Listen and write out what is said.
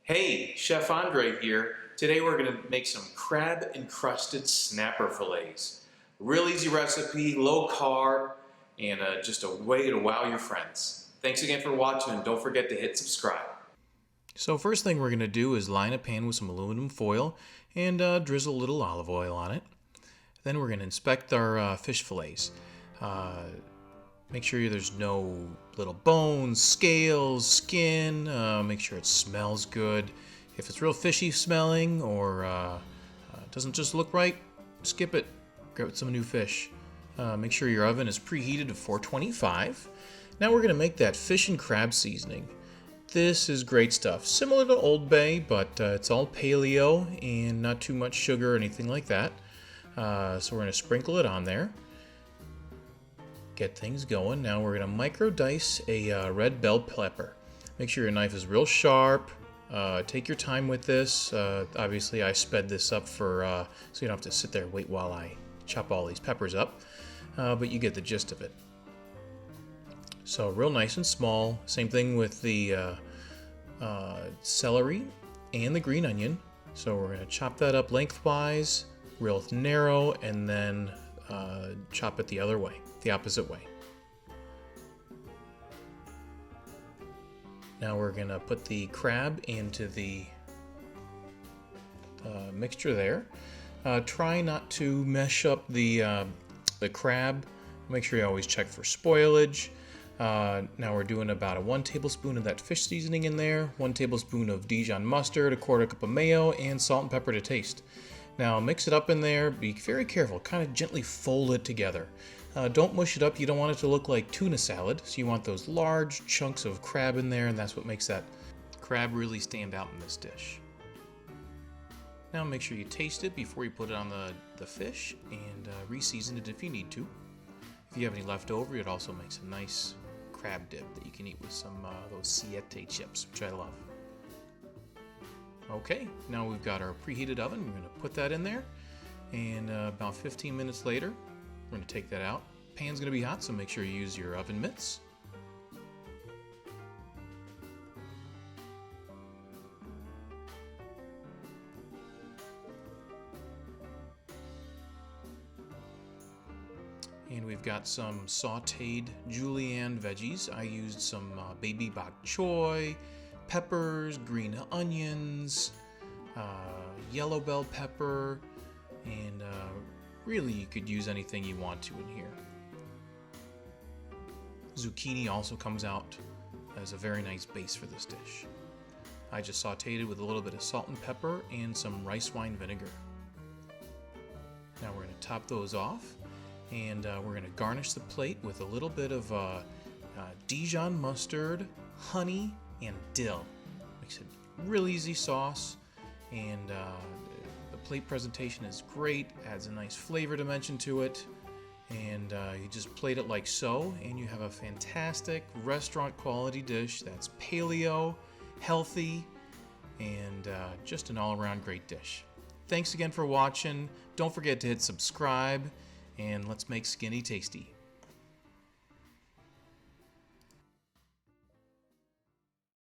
Hey, Chef Andre here. Today we're going to make some crab encrusted snapper fillets. Real easy recipe, low carb, and just a way to wow your friends. Thanks again for watching and don't forget to hit subscribe. So first thing we're going to do is line a pan with some aluminum foil and drizzle a little olive oil on it. Then we're going to inspect our fish fillets. Make sure there's no little bones, scales, skin. Make sure it smells good. If it's real fishy smelling or doesn't just look right, skip it. Grab some new fish. Make sure your oven is preheated to 425. Now we're going to make that fish and crab seasoning. This is great stuff. Similar to Old Bay, but it's all paleo and not too much sugar or anything like that. So we're going to sprinkle it on there. Get things going. Now we're going to micro dice a red bell pepper. Make sure your knife is real sharp. Take your time with this. Obviously I sped this up for so you don't have to sit there and wait while I chop all these peppers up. But you get the gist of it. So real nice and small. Same thing with the celery and the green onion. So we're going to chop that up lengthwise, real narrow, and then chop it the other way, the opposite way. Now we're going to put the crab into the mixture there. Try not to mesh up the crab. Make sure you always check for spoilage. Now we're doing about 1 tablespoon of that fish seasoning in there, 1 tablespoon of Dijon mustard, 1/4 cup of mayo, and salt and pepper to taste. Now mix it up in there, be very careful, kind of gently fold it together. Don't mush it up, you don't want it to look like tuna salad, so you want those large chunks of crab in there, and that's what makes that crab really stand out in this dish. Now make sure you taste it before you put it on the fish, and re-season it if you need to. If you have any left over, it also makes a nice crab dip that you can eat with some those siete chips, which I love. Okay, now we've got our preheated oven. We're going to put that in there, and about 15 minutes later, we're going to take that out. Pan's going to be hot, so make sure you use your oven mitts. And we've got some sauteed julienne veggies. I used some baby bok choy, peppers, green onions, yellow bell pepper, and really you could use anything you want to in here. Zucchini also comes out as a very nice base for this dish. I just sauteed it with a little bit of salt and pepper and some rice wine vinegar. Now we're going to top those off, and we're going to garnish the plate with a little bit of Dijon mustard, honey, and dill. Makes it real easy sauce, and the plate presentation is great, adds a nice flavor dimension to it, and you just plate it like so, and you have a fantastic restaurant quality dish that's paleo, healthy, and just an all-around great dish. Thanks again for watching. Don't forget to hit subscribe, and let's make skinny tasty.